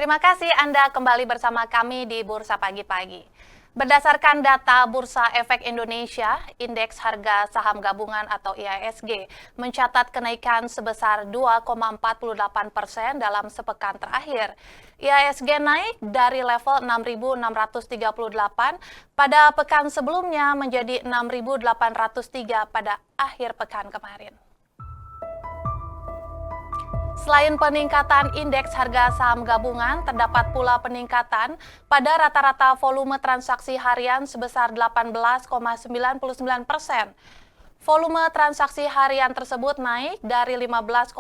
Terima kasih Anda kembali bersama kami di Bursa Pagi-Pagi. Berdasarkan data Bursa Efek Indonesia, Indeks Harga Saham Gabungan atau IHSG mencatat kenaikan sebesar 2,48% dalam sepekan terakhir. IHSG naik dari level 6.638 pada pekan sebelumnya menjadi 6.803 pada akhir pekan kemarin. Selain peningkatan indeks harga saham gabungan, terdapat pula peningkatan pada rata-rata volume transaksi harian sebesar 18,99%. Volume transaksi harian tersebut naik dari 15,45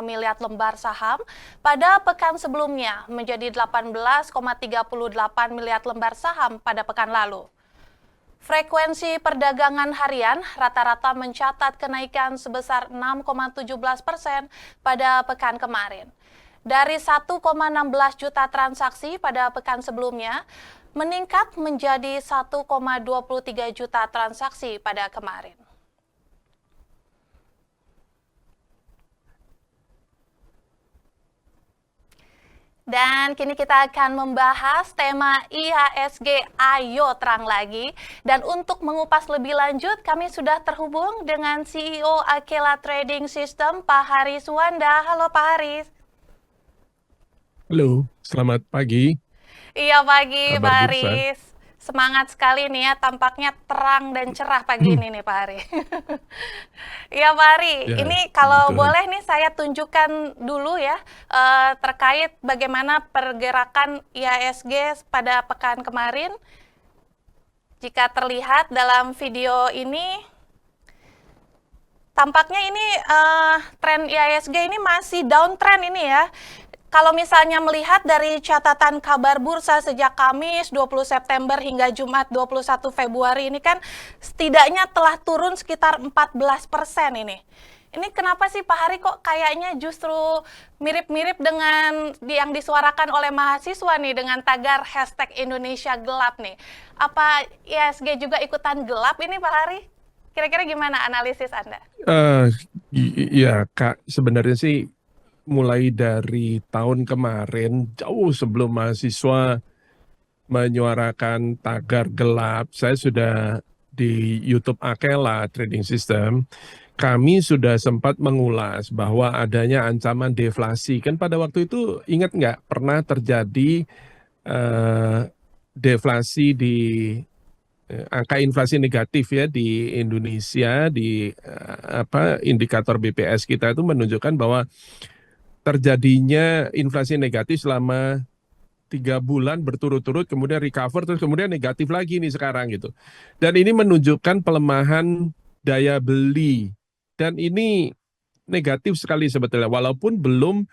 miliar lembar saham pada pekan sebelumnya menjadi 18,38 miliar lembar saham pada pekan lalu. Frekuensi perdagangan harian rata-rata mencatat kenaikan sebesar 6,17% pada pekan kemarin. Dari 1,16 juta transaksi pada pekan sebelumnya, meningkat menjadi 1,23 juta transaksi pada kemarin. Dan kini kita akan membahas tema IHSG Ayo Terang Lagi. Dan untuk mengupas lebih lanjut, kami sudah terhubung dengan CEO Akela Trading System, Pak Haris Wanda. Halo Pak Haris. Halo, selamat pagi. Iya pagi Kabar Pak bursa? Haris. Semangat sekali nih ya, tampaknya terang dan cerah pagi ini nih Pak Hari. Iya Pak Hari, Ya, ini puji kalau Tuhan. boleh nih saya tunjukkan dulu ya terkait bagaimana pergerakan IHSG pada pekan kemarin. Jika terlihat dalam video ini, tampaknya ini tren IHSG ini masih downtrend ini ya. Kalau misalnya melihat dari catatan kabar bursa sejak Kamis 20 September hingga Jumat 21 Februari ini kan setidaknya telah turun sekitar 14% ini. Ini kenapa sih Pak Hari kok kayaknya justru mirip-mirip dengan yang disuarakan oleh mahasiswa nih dengan tagar hashtag Indonesia gelap nih. Apa IHSG juga ikutan gelap ini Pak Hari? Kira-kira gimana analisis Anda? Ya Kak, sebenarnya sih mulai dari tahun kemarin, jauh sebelum mahasiswa menyuarakan tagar gelap, saya sudah di YouTube Akela Trading System, kami sudah sempat mengulas bahwa adanya ancaman deflasi. Kan pada waktu itu ingat nggak pernah terjadi eh, deflasi di angka inflasi negatif ya di Indonesia di indikator BPS kita itu menunjukkan bahwa terjadinya inflasi negatif selama 3 bulan berturut-turut, kemudian recover, terus kemudian negatif lagi nih sekarang gitu. Dan ini menunjukkan pelemahan daya beli. Dan ini negatif sekali sebetulnya, walaupun belum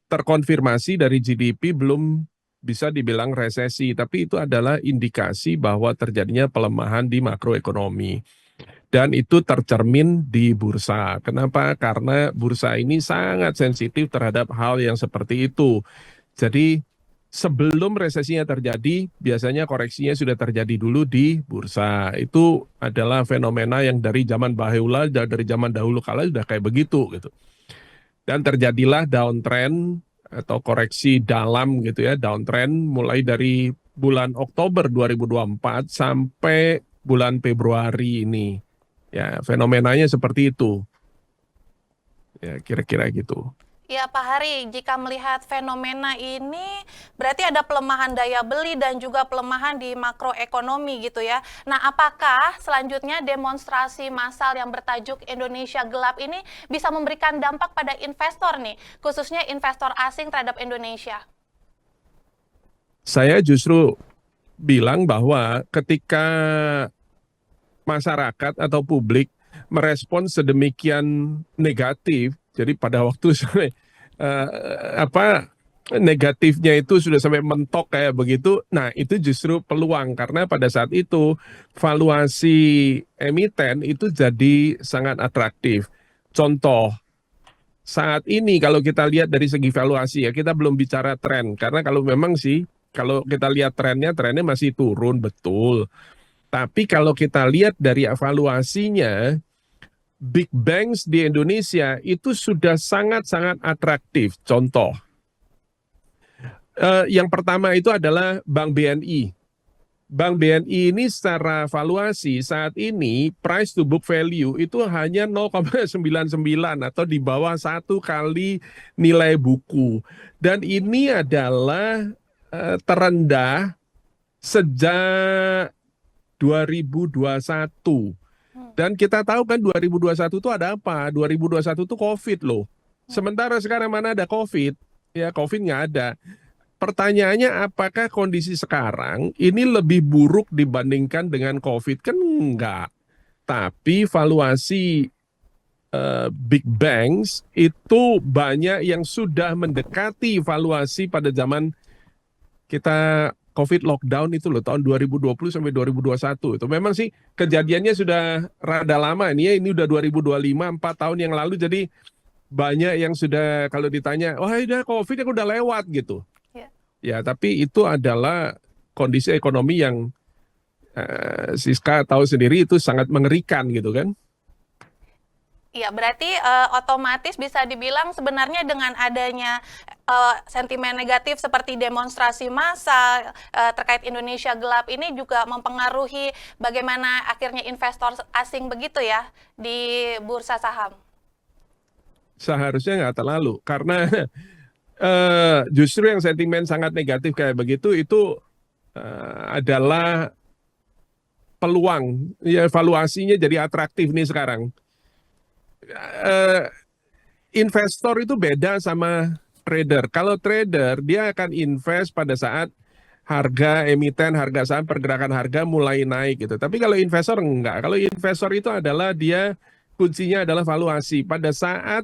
terkonfirmasi dari GDP, belum bisa dibilang resesi, tapi itu adalah indikasi bahwa terjadinya pelemahan di makroekonomi. Dan itu tercermin di bursa. Kenapa? Karena bursa ini sangat sensitif terhadap hal yang seperti itu. Jadi sebelum resesinya terjadi, biasanya koreksinya sudah terjadi dulu di bursa. Itu adalah fenomena yang dari zaman bahula, dari zaman dahulu kala sudah kayak begitu gitu. Dan terjadilah downtrend atau koreksi dalam gitu ya, downtrend mulai dari bulan Oktober 2024 sampai bulan Februari ini. Ya, fenomenanya seperti itu. Ya, kira-kira gitu. Ya Pak Hari, jika melihat fenomena ini berarti ada pelemahan daya beli dan juga pelemahan di makroekonomi gitu ya. Nah apakah selanjutnya demonstrasi massal yang bertajuk Indonesia Gelap ini bisa memberikan dampak pada investor nih, khususnya investor asing terhadap Indonesia? Saya justru bilang bahwa ketika masyarakat atau publik merespon sedemikian negatif, jadi pada waktu uh, apa negatifnya itu sudah sampai mentok kayak begitu, nah itu justru peluang karena pada saat itu valuasi emiten itu jadi sangat atraktif. Contoh, saat ini kalau kita lihat dari segi valuasi ya, kita belum bicara tren karena kalau memang sih kalau kita lihat trennya masih turun betul. Tapi kalau kita lihat dari evaluasinya, big banks di Indonesia itu sudah sangat-sangat atraktif. Contoh, Yang pertama itu adalah Bank BNI. Bank BNI ini secara valuasi saat ini price to book value itu hanya 0,99 atau di bawah 1 kali nilai buku. Dan ini adalah terendah sejak 2021. Dan kita tahu kan 2021 itu ada apa? 2021 itu COVID loh. Sementara sekarang mana ada COVID? Ya COVID nggak ada. Pertanyaannya apakah kondisi sekarang ini lebih buruk dibandingkan dengan COVID? Kan enggak. Tapi valuasi big banks itu banyak yang sudah mendekati valuasi pada zaman kita COVID lockdown itu loh, tahun 2020 sampai 2021. Itu memang sih kejadiannya sudah rada lama ini ya, ini udah 2025, 4 tahun yang lalu, jadi banyak yang sudah kalau ditanya, wah udah COVID yang udah lewat gitu. Ya. Ya, tapi itu adalah kondisi ekonomi yang Siska tahu sendiri itu sangat mengerikan gitu kan. Iya, berarti otomatis bisa dibilang sebenarnya dengan adanya sentimen negatif seperti demonstrasi massa terkait Indonesia gelap ini juga mempengaruhi bagaimana akhirnya investor asing begitu ya di bursa saham. Seharusnya nggak terlalu, karena justru yang sentimen sangat negatif kayak begitu itu adalah peluang, ya valuasinya jadi atraktif nih sekarang. Investor itu beda sama trader. Kalau trader dia akan invest pada saat harga emiten, harga saham, pergerakan harga mulai naik gitu. Tapi kalau investor enggak. Kalau investor itu adalah dia kuncinya adalah valuasi. Pada saat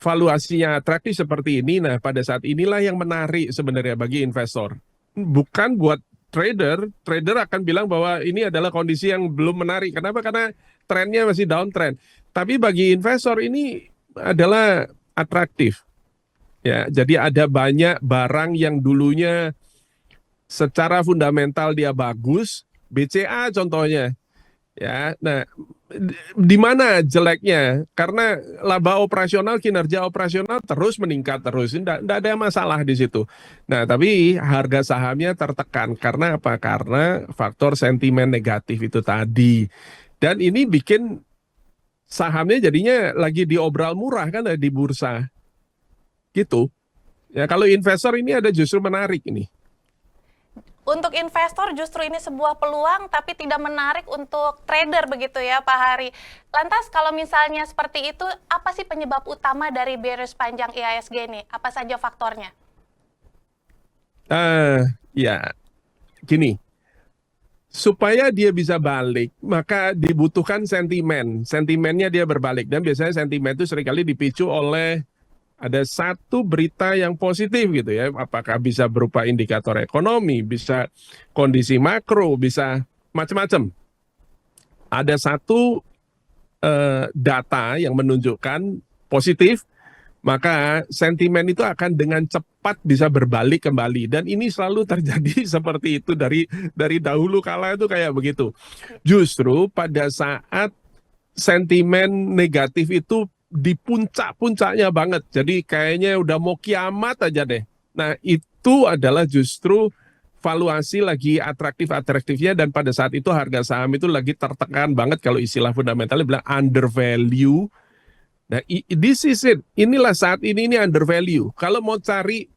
valuasinya atraktif seperti ini, nah pada saat inilah yang menarik sebenarnya bagi investor. Bukan buat trader. Trader akan bilang bahwa ini adalah kondisi yang belum menarik. Kenapa? Karena trennya masih downtrend. Tapi bagi investor ini adalah atraktif. Ya, jadi ada banyak barang yang dulunya secara fundamental dia bagus, BCA contohnya. Ya, nah di mana jeleknya? Karena laba operasional, kinerja operasional terus meningkat terus, tidak ada masalah di situ. Nah, tapi harga sahamnya tertekan karena apa? Karena faktor sentimen negatif itu tadi. Dan ini bikin sahamnya jadinya lagi diobral murah kan di bursa. Gitu. Ya, kalau investor ini ada justru menarik ini. Untuk investor justru ini sebuah peluang tapi tidak menarik untuk trader begitu ya Pak Hari. Lantas kalau misalnya seperti itu, apa sih penyebab utama dari bearish panjang IHSG ini? Apa saja faktornya? Ya, gini. Supaya dia bisa balik, maka dibutuhkan sentimen. Sentimennya dia berbalik. Dan biasanya sentimen itu seringkali dipicu oleh ada satu berita yang positif gitu ya. Apakah bisa berupa indikator ekonomi, bisa kondisi makro, bisa macam-macam. Ada satu data yang menunjukkan positif, maka sentimen itu akan dengan cepat bisa berbalik kembali. Dan ini selalu terjadi seperti itu dari dahulu kala itu kayak begitu. Justru pada saat sentimen negatif itu di puncak-puncaknya banget. Jadi kayaknya udah mau kiamat aja deh. Nah, itu adalah justru valuasi lagi atraktif-atraktifnya, dan pada saat itu harga saham itu lagi tertekan banget, kalau istilah fundamentalnya bilang undervalue. Nah, this is it. Inilah saat ini undervalue. Kalau mau cari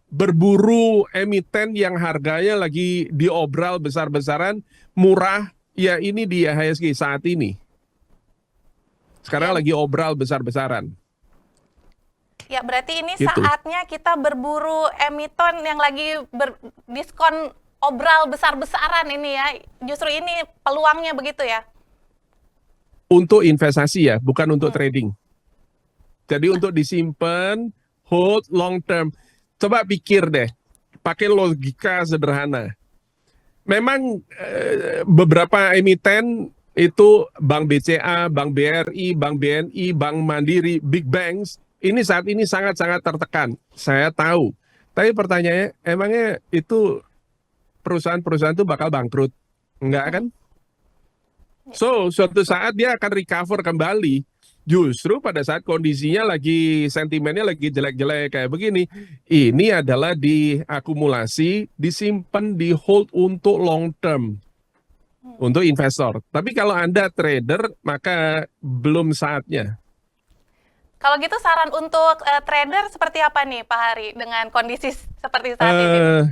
berburu emiten yang harganya lagi diobral besar-besaran, murah, ya ini dia IHSG saat ini. Sekarang lagi obral besar-besaran. Ya, berarti ini Gitu. saatnya kita berburu emiten yang lagi berdiskon obral besar-besaran ini ya. Justru ini peluangnya begitu ya. Untuk investasi ya, bukan untuk trading. Jadi untuk disimpan, hold long term. Coba pikir deh, pakai logika sederhana. Memang beberapa emiten itu Bank BCA, Bank BRI, Bank BNI, Bank Mandiri, big banks, ini saat ini sangat-sangat tertekan. Saya tahu. Tapi pertanyaannya, emangnya itu perusahaan-perusahaan itu bakal bangkrut? Enggak kan? So, suatu saat dia akan recover kembali. Justru pada saat kondisinya lagi sentimennya lagi jelek-jelek kayak begini, ini adalah diakumulasi, disimpan, di hold untuk long term, untuk investor. Tapi kalau Anda trader, maka belum saatnya. Kalau gitu saran untuk trader seperti apa nih Pak Hari dengan kondisi seperti saat ini nih? Eh,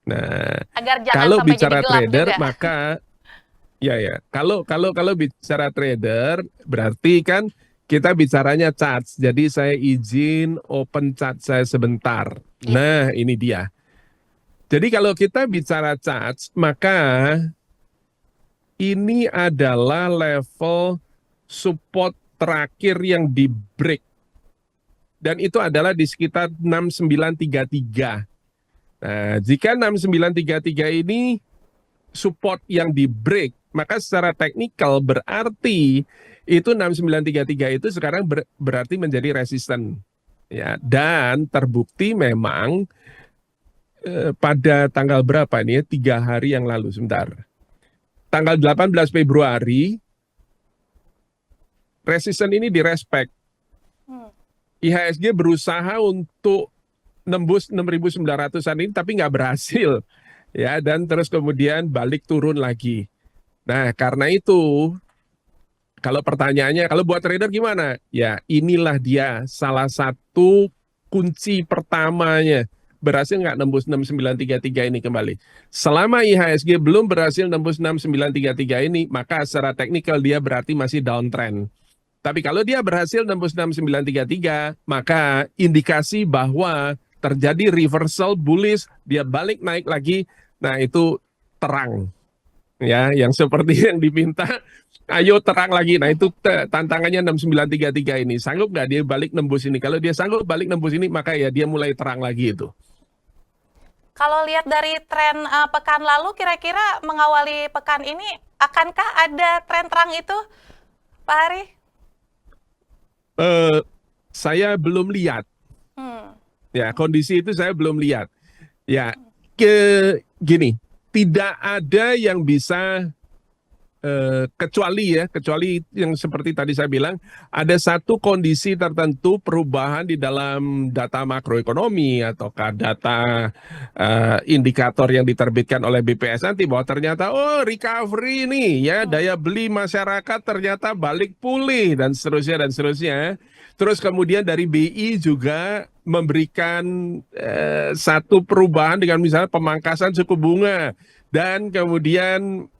nah, Agar jangan kalau sampai jadi bicara gelap trader, juga. maka ya, kalau bicara trader, berarti kan kita bicaranya charts. Jadi saya izin open chart saya sebentar. Iya. Nah, ini dia. Jadi kalau kita bicara charts, maka ini adalah level support terakhir yang di break. Dan itu adalah di sekitar 6933. Nah, jika 6933 ini support yang di break, maka secara teknikal berarti itu 6933 itu sekarang berarti menjadi resisten. Ya, dan terbukti memang pada tanggal berapa nih ya? 3 hari yang lalu, sebentar. Tanggal 18 Februari, resisten ini direspek. Hmm. IHSG berusaha untuk nembus 6.900-an ini tapi nggak berhasil. Ya, dan terus kemudian balik turun lagi. Nah, karena itu kalau pertanyaannya, kalau buat trader gimana? Ya, inilah dia salah satu kunci pertamanya. Berhasil nggak nembus 6933 ini kembali? Selama IHSG belum berhasil nembus 6933 ini, maka secara teknikal dia berarti masih downtrend. Tapi kalau dia berhasil nembus 6933, maka indikasi bahwa terjadi reversal bullish, dia balik naik lagi, nah itu terang. Ya, yang seperti yang diminta, ayo terang lagi. Nah itu tantangannya 6933 ini. Sanggup nggak dia balik nembus ini? Kalau dia sanggup balik nembus ini, maka ya dia mulai terang lagi itu. Kalau lihat dari tren pekan lalu, kira-kira mengawali pekan ini, akankah ada tren terang itu, Pak Hari? Saya belum lihat. Hmm. Ya, kondisi itu saya belum lihat. Ya, gini, tidak ada yang bisa kecuali yang seperti tadi saya bilang, ada satu kondisi tertentu perubahan di dalam data makroekonomi ataukah data indikator yang diterbitkan oleh BPS nanti bahwa ternyata recovery nih ya, daya beli masyarakat ternyata balik pulih dan seterusnya dan seterusnya. Terus kemudian dari BI juga memberikan satu perubahan dengan misalnya pemangkasan suku bunga dan kemudian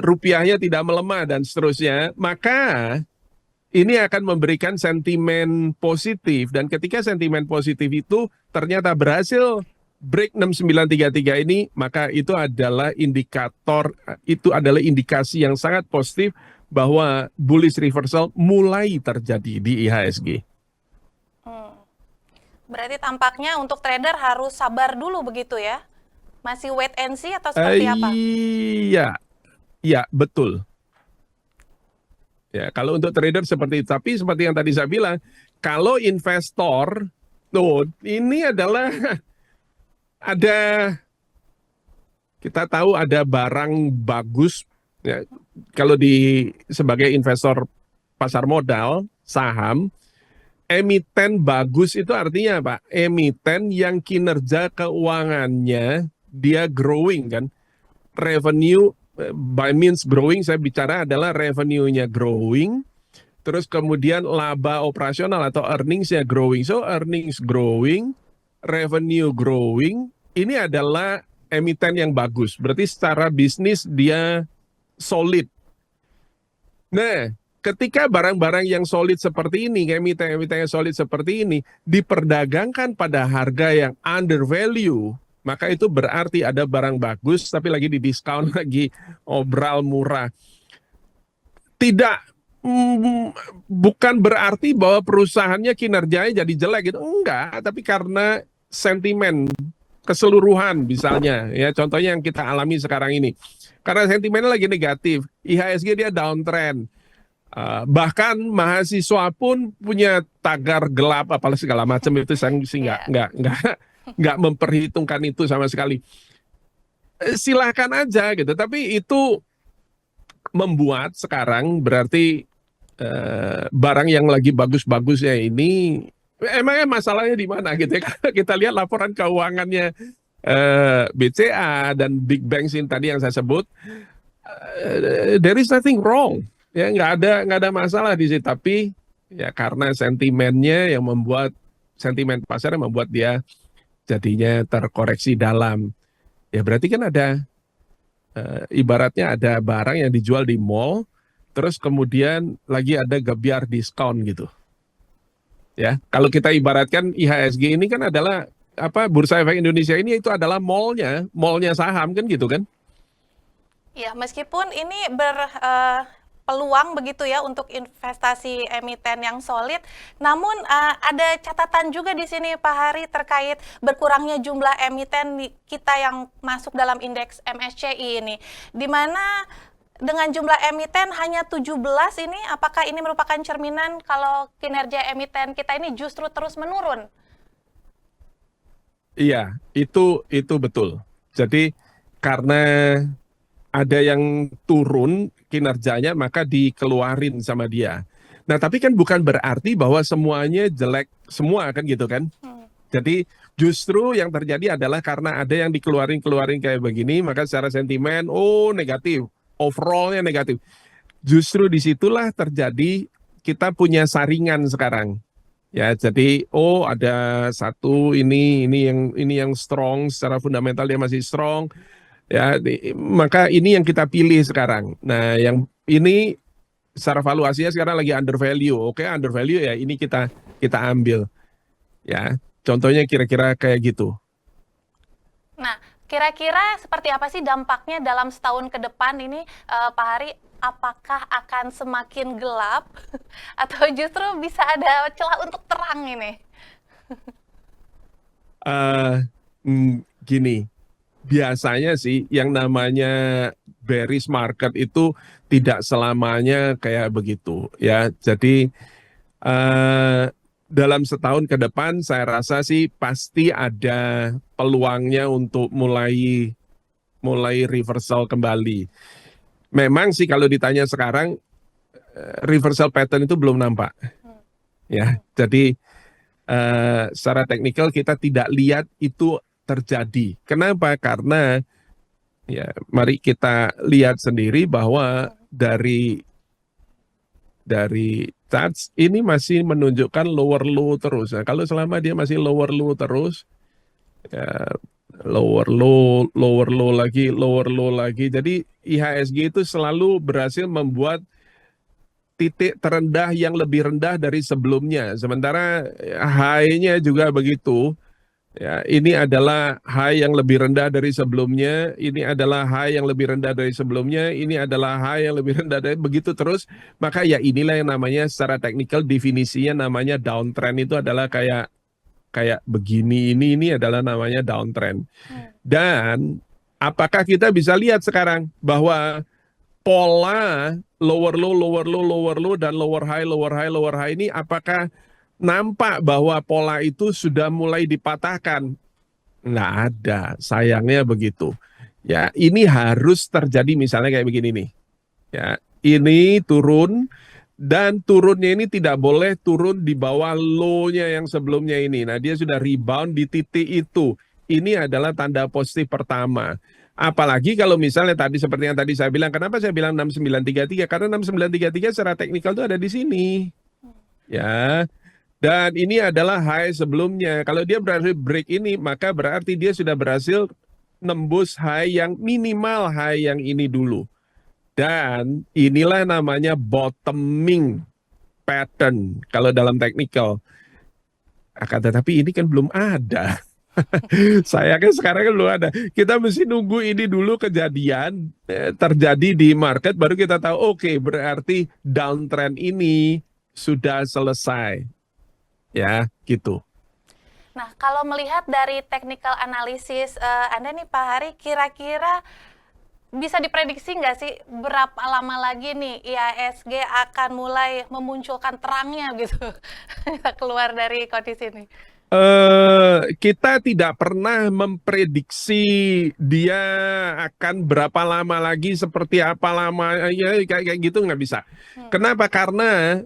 rupiahnya tidak melemah dan seterusnya, maka ini akan memberikan sentimen positif. Dan ketika sentimen positif itu ternyata berhasil break 6933 ini, maka itu adalah indikator, itu adalah indikasi yang sangat positif bahwa bullish reversal mulai terjadi di IHSG. Berarti tampaknya untuk trader harus sabar dulu begitu ya? Masih wait and see atau seperti apa? Iya, ya betul. Ya, kalau untuk trader seperti itu. Tapi seperti yang tadi saya bilang, kalau investor, ini adalah ada, kita tahu ada barang bagus. Ya, kalau sebagai investor pasar modal, saham, emiten bagus itu artinya apa? Emiten yang kinerja keuangannya dia growing kan. Revenue by means growing, saya bicara adalah revenue-nya growing, terus kemudian laba operasional atau earnings-nya growing. So earnings growing, revenue growing, ini adalah emiten yang bagus. Berarti secara bisnis dia solid. Nah, ketika barang-barang yang solid seperti ini, emiten-emiten yang solid seperti ini, diperdagangkan pada harga yang under value, maka itu berarti ada barang bagus tapi lagi di diskon, lagi obral murah. Tidak, bukan berarti bahwa perusahaannya kinerjanya jadi jelek gitu, enggak, tapi karena sentimen keseluruhan misalnya, ya contohnya yang kita alami sekarang ini, karena sentimennya lagi negatif, IHSG dia downtrend. Bahkan mahasiswa pun punya tagar gelap apalah segala macam itu, saya sih nggak memperhitungkan itu sama sekali. Silahkan aja gitu, tapi itu membuat sekarang berarti barang yang lagi bagus-bagusnya ini, emangnya masalahnya di mana gitu ya? Karena kita lihat laporan keuangannya BCA dan Big Banks yang tadi yang saya sebut, there is nothing wrong, ya nggak ada masalah di situ. Tapi ya karena sentimennya yang membuat sentimen pasar yang membuat dia jadinya terkoreksi dalam. Ya berarti kan ada ibaratnya ada barang yang dijual di mall, terus kemudian lagi ada gebyar diskon gitu. Ya, kalau kita ibaratkan IHSG ini kan adalah apa, Bursa Efek Indonesia ini itu adalah mallnya saham kan gitu kan? Ya, meskipun ini peluang begitu ya untuk investasi emiten yang solid, namun ada catatan juga di sini Pak Hari terkait berkurangnya jumlah emiten kita yang masuk dalam indeks MSCI ini, di mana dengan jumlah emiten hanya 17 ini, apakah ini merupakan cerminan kalau kinerja emiten kita ini justru terus menurun? Iya, itu betul. Jadi karena ada yang turun kinerjanya maka dikeluarin sama dia. Nah, tapi kan bukan berarti bahwa semuanya jelek semua kan gitu kan? Jadi justru yang terjadi adalah karena ada yang dikeluarin kayak begini, maka secara sentimen, oh negatif, overallnya negatif. Justru disitulah terjadi kita punya saringan sekarang. Ya, jadi oh ada satu ini yang strong secara fundamental dia masih strong. Ya, maka ini yang kita pilih sekarang. Nah, yang ini secara valuasinya sekarang lagi under value. Oke, under value ya ini kita ambil. Ya, contohnya kira-kira kayak gitu. Nah, kira-kira seperti apa sih dampaknya dalam setahun ke depan ini, Pak Hari? Apakah akan semakin gelap atau justru bisa ada celah untuk terang ini? Gini, biasanya sih yang namanya bearish market itu tidak selamanya kayak begitu ya. Jadi dalam setahun ke depan saya rasa sih pasti ada peluangnya untuk mulai reversal kembali. Memang sih kalau ditanya sekarang reversal pattern itu belum nampak. Ya, jadi secara teknikal kita tidak lihat itu terjadi. Kenapa? Karena ya mari kita lihat sendiri bahwa dari charts ini masih menunjukkan lower low terus. Nah, kalau selama dia masih lower low terus, ya, lower low lagi. Jadi IHSG itu selalu berhasil membuat titik terendah yang lebih rendah dari sebelumnya. Sementara high-nya juga begitu. Ya, ini adalah high yang lebih rendah dari sebelumnya, ini adalah high yang lebih rendah dari sebelumnya, ini adalah high yang lebih rendah dari begitu terus. Maka ya inilah yang namanya secara teknikal definisinya namanya downtrend, itu adalah kayak begini, ini adalah namanya downtrend. Dan apakah kita bisa lihat sekarang bahwa pola lower low dan lower high ini apakah nampak bahwa pola itu sudah mulai dipatahkan? Nggak ada, sayangnya begitu. Ya, ini harus terjadi misalnya kayak begini nih. Ya, ini turun dan turunnya ini tidak boleh turun di bawah low-nya yang sebelumnya ini. Nah, dia sudah rebound di titik itu. Ini adalah tanda positif pertama. Apalagi kalau misalnya tadi seperti yang tadi saya bilang, kenapa saya bilang 6933? Karena 6933 secara teknikal itu ada di sini. Ya. Dan ini adalah high sebelumnya. Kalau dia berhasil break ini, maka berarti dia sudah berhasil nembus high yang minimal high yang ini dulu. Dan inilah namanya bottoming pattern kalau dalam teknikal. Akan tetapi ini kan belum ada. Sayangnya sekarang kan belum ada. Kita mesti nunggu ini dulu kejadian terjadi di market, baru kita tahu oke, berarti downtrend ini sudah selesai. Ya, gitu. Nah, kalau melihat dari technical analysis Anda nih Pak Hari, kira-kira bisa diprediksi nggak sih berapa lama lagi nih IHSG akan mulai memunculkan terangnya gitu, keluar dari kondisi ini? Kita tidak pernah memprediksi dia akan berapa lama lagi, seperti apa lama, ya kayak gitu nggak bisa. Kenapa? Karena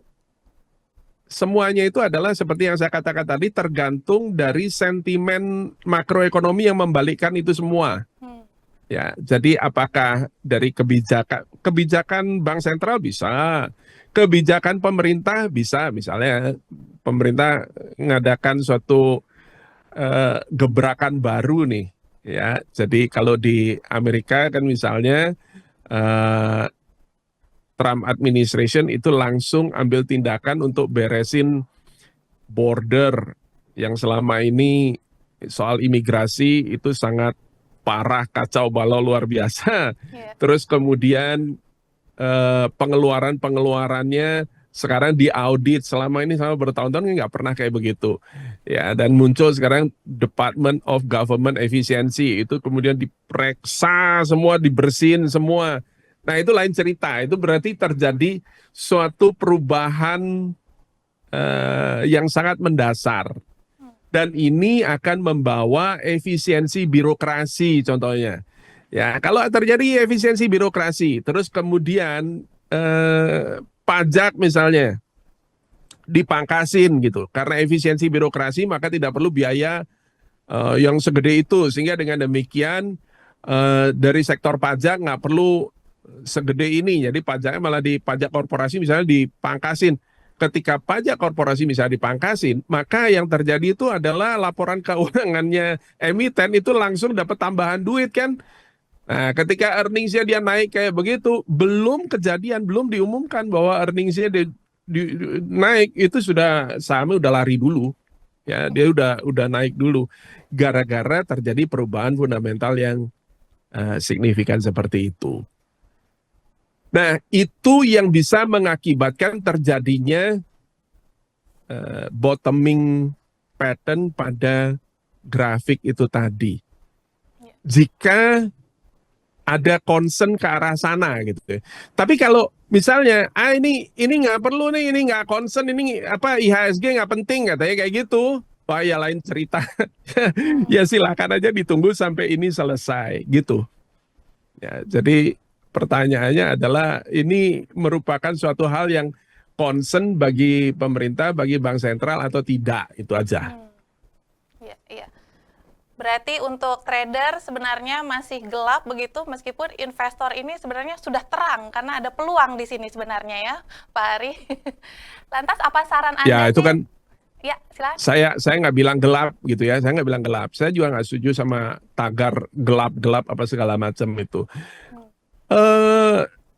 semuanya itu adalah seperti yang saya katakan tadi, tergantung dari sentimen makroekonomi yang membalikkan itu semua. Ya, jadi apakah dari kebijakan bank sentral bisa, kebijakan pemerintah bisa, misalnya pemerintah mengadakan suatu gebrakan baru nih, ya. Jadi kalau di Amerika kan misalnya eh, Trump administration itu langsung ambil tindakan untuk beresin border yang selama ini soal imigrasi itu sangat parah, kacau balau luar biasa. Iya. Terus kemudian pengeluarannya sekarang diaudit, selama ini sama bertahun-tahun nggak pernah kayak begitu, ya. Dan muncul sekarang Department of Government Efficiency, itu kemudian diperiksa semua, dibersihin semua. Nah itu lain cerita, itu berarti terjadi suatu perubahan yang sangat mendasar. Dan ini akan membawa efisiensi birokrasi contohnya. Ya, kalau terjadi efisiensi birokrasi, terus kemudian pajak misalnya dipangkasin gitu. Karena efisiensi birokrasi maka tidak perlu biaya yang segede itu, sehingga dengan demikian dari sektor pajak nggak perlu segede ini. Jadi pajaknya malah di pajak korporasi misalnya dipangkasin. Ketika pajak korporasi misalnya dipangkasin, maka yang terjadi itu adalah laporan keuangannya emiten itu langsung dapat tambahan duit kan. Nah, ketika earningsnya dia naik kayak begitu, belum kejadian, belum diumumkan bahwa earningsnya naik, itu sudah sahamnya udah lari dulu, ya. Dia udah naik dulu gara-gara terjadi perubahan fundamental yang signifikan seperti itu. Nah, itu yang bisa mengakibatkan terjadinya bottoming pattern pada grafik itu tadi. Jika ada concern ke arah sana gitu. Tapi kalau misalnya ini nggak perlu nih, ini nggak concern, ini apa IHSG nggak penting katanya kayak gitu, wah ya lain cerita. Ya silakan aja ditunggu sampai ini selesai gitu. Ya, jadi pertanyaannya adalah ini merupakan suatu hal yang concern bagi pemerintah, bagi bank sentral atau tidak, itu aja. Iya, iya. Berarti untuk trader sebenarnya masih gelap begitu, meskipun investor ini sebenarnya sudah terang karena ada peluang di sini sebenarnya ya, Pak Ari. Lantas apa saran Anda Ya itu nih? kan Ya, silakan. saya nggak bilang gelap gitu ya, saya nggak bilang gelap. Saya juga nggak setuju sama tagar gelap-gelap apa segala macam itu.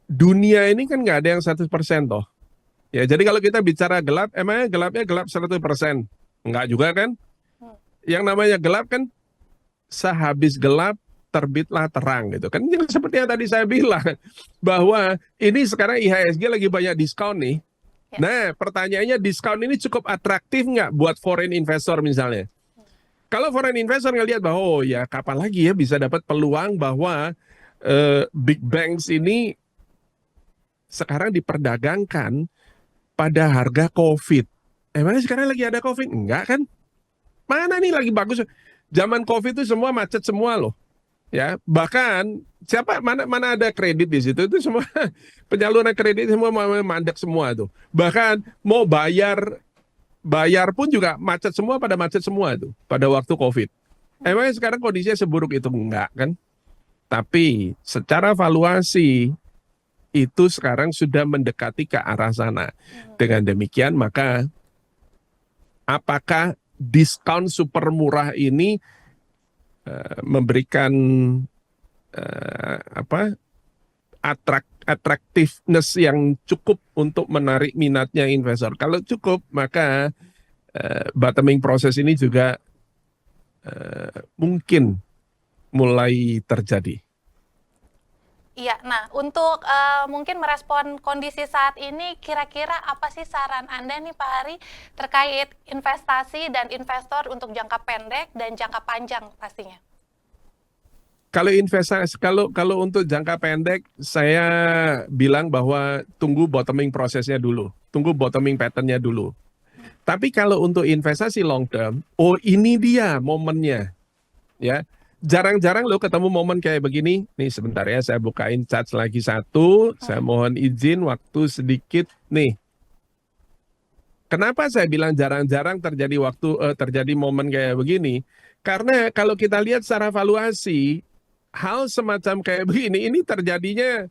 Dunia ini kan nggak ada yang 100% toh. Ya, jadi kalau kita bicara gelap, emangnya gelapnya gelap 100%? Enggak juga kan? Yang namanya gelap kan sehabis gelap terbitlah terang gitu kan. Yang seperti yang tadi saya bilang bahwa ini sekarang IHSG lagi banyak diskon nih. Nah, pertanyaannya diskon ini cukup atraktif nggak buat foreign investor misalnya? Kalau foreign investor ngelihat bahwa oh ya kapan lagi ya bisa dapat peluang bahwa big banks ini sekarang diperdagangkan pada harga COVID. Emangnya sekarang lagi ada COVID? Enggak kan? Mana nih lagi bagus? Zaman COVID itu semua macet semua loh. Ya, bahkan mana ada kredit di situ, itu semua penyaluran kredit semua mandek semua tuh. Bahkan mau bayar pun juga macet semua, pada macet semua tuh pada waktu COVID. Emangnya sekarang kondisinya seburuk itu? Enggak kan? Tapi secara valuasi itu sekarang sudah mendekati ke arah sana. Dengan demikian maka apakah diskon super murah ini memberikan attractiveness yang cukup untuk menarik minatnya investor? Kalau cukup, maka bottoming proses ini juga mungkin mulai terjadi. Iya, nah untuk mungkin merespon kondisi saat ini, kira-kira apa sih saran Anda nih Pak Hari terkait investasi dan investor untuk jangka pendek dan jangka panjang pastinya? Kalau investasi, kalau untuk jangka pendek, saya bilang bahwa tunggu bottoming prosesnya dulu, tunggu bottoming patternnya dulu. Tapi kalau untuk investasi long term, oh ini dia momennya, ya. Jarang-jarang lo ketemu momen kayak begini. Nih sebentar ya, saya bukain charts lagi satu. Saya mohon izin waktu sedikit nih. Kenapa saya bilang jarang-jarang terjadi momen kayak begini? Karena kalau kita lihat secara valuasi, hal semacam kayak begini ini terjadinya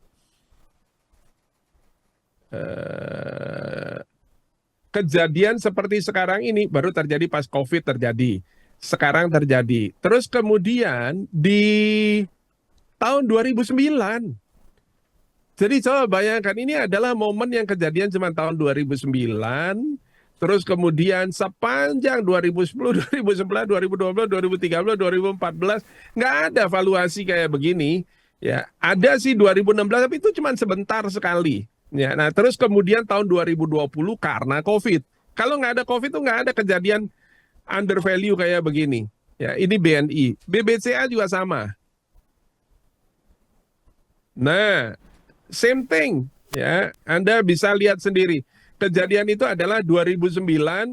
kejadian seperti sekarang ini baru terjadi pas COVID terjadi. Sekarang terjadi. Terus kemudian di tahun 2009. Jadi coba bayangkan ini adalah momen yang kejadian cuma tahun 2009. Terus kemudian sepanjang 2010, 2011, 2012, 2013, 2014 nggak ada valuasi kayak begini. Ya, ada sih 2016 tapi itu cuma sebentar sekali. Ya, nah terus kemudian tahun 2020 karena COVID. Kalau nggak ada COVID tuh nggak ada kejadian under value kayak begini. Ya, ini BNI, BBCA juga sama. Nah, same thing, ya. Anda bisa lihat sendiri. Kejadian itu adalah 2009,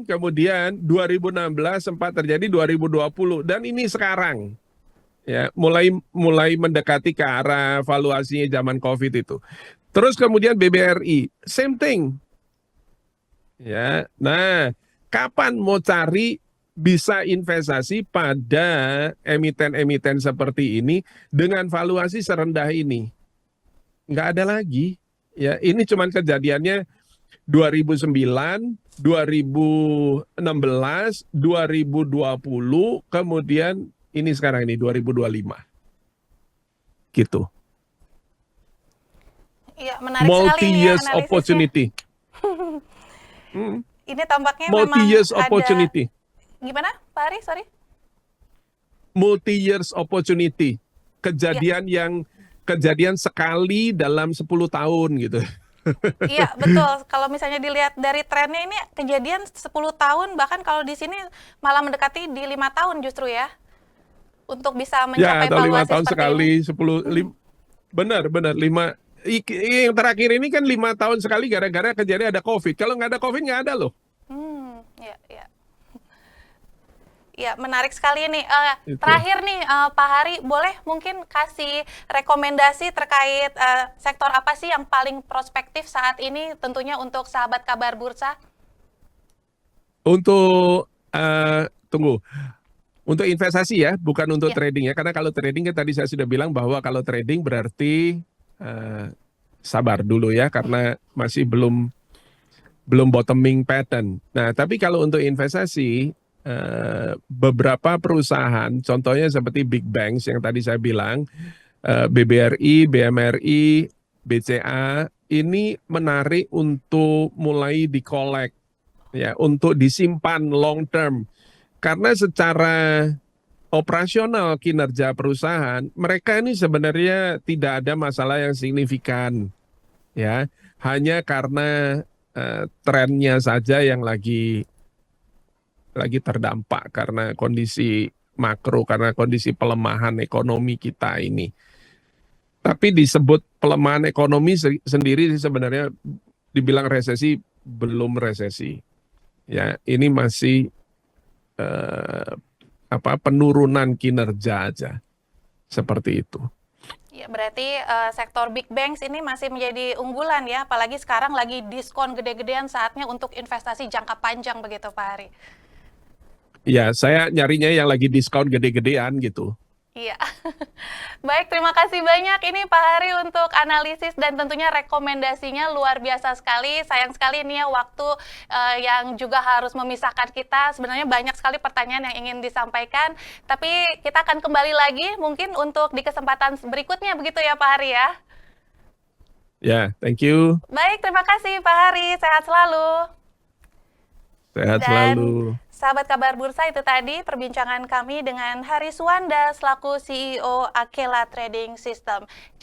kemudian 2016 sempat terjadi 2020 dan ini sekarang. Ya, mulai mendekati ke arah valuasinya zaman Covid itu. Terus kemudian BBRI, same thing. Ya. Nah, kapan mau cari bisa investasi pada emiten-emiten seperti ini dengan valuasi serendah ini? Nggak ada lagi. Ya, ini cuman kejadiannya 2009, 2016, 2020, kemudian ini sekarang ini 2025. Gitu. Iya, menarik sekali nih ya Multi-years analisisnya. opportunity. Ini tampaknya Multi-years memang ada opportunity. gimana, Pak Ari? Sorry. Multi-years opportunity. Kejadian sekali dalam 10 tahun gitu. Iya, betul. Kalau misalnya dilihat dari trennya ini kejadian 10 tahun, bahkan kalau di sini malah mendekati di 5 tahun justru ya. Untuk bisa Ya, mencapai atau 5 valuasi tahun seperti sekali, ini. 10, benar, 5. Yang terakhir ini kan 5 tahun sekali gara-gara kejadian ada COVID. Kalau nggak ada COVID nggak ada loh. Ya, ya. Ya, menarik sekali nih. Itu. Terakhir nih, Pak Hari, boleh mungkin kasih rekomendasi terkait sektor apa sih yang paling prospektif saat ini, tentunya untuk sahabat kabar bursa? Untuk tunggu. Untuk investasi ya, bukan untuk Ya, trading ya. Karena kalau trading kan tadi saya sudah bilang bahwa kalau trading berarti sabar dulu ya, karena masih belum bottoming pattern. Nah, tapi kalau untuk investasi, beberapa perusahaan, contohnya seperti big banks yang tadi saya bilang, BBRI, BMRI, BCA, ini menarik untuk mulai dikolek, ya, untuk disimpan long term. Karena secara operasional kinerja perusahaan, mereka ini sebenarnya tidak ada masalah yang signifikan, ya. Hanya karena trennya saja yang lagi terdampak karena kondisi makro, karena kondisi pelemahan ekonomi kita ini. Tapi disebut pelemahan ekonomi sendiri sebenarnya dibilang resesi, belum resesi. Ya, ini masih penurunan kinerja aja. Seperti itu. ya berarti sektor big banks ini masih menjadi unggulan ya, apalagi sekarang lagi diskon gede-gedean, saatnya untuk investasi jangka panjang begitu, Pak Hari. Ya, saya nyarinya yang lagi diskon gede-gedean gitu. Iya. Baik, terima kasih banyak ini Pak Hari untuk analisis dan tentunya rekomendasinya luar biasa sekali. Sayang sekali ini ya waktu yang juga harus memisahkan kita. Sebenarnya banyak sekali pertanyaan yang ingin disampaikan, tapi kita akan kembali lagi mungkin untuk di kesempatan berikutnya begitu ya Pak Hari ya. Ya, thank you. Baik, terima kasih Pak Hari. Sehat selalu. Sehat Dan selalu. sahabat kabar bursa, itu tadi perbincangan kami dengan Hari Suwanda selaku CEO Akela Trading System.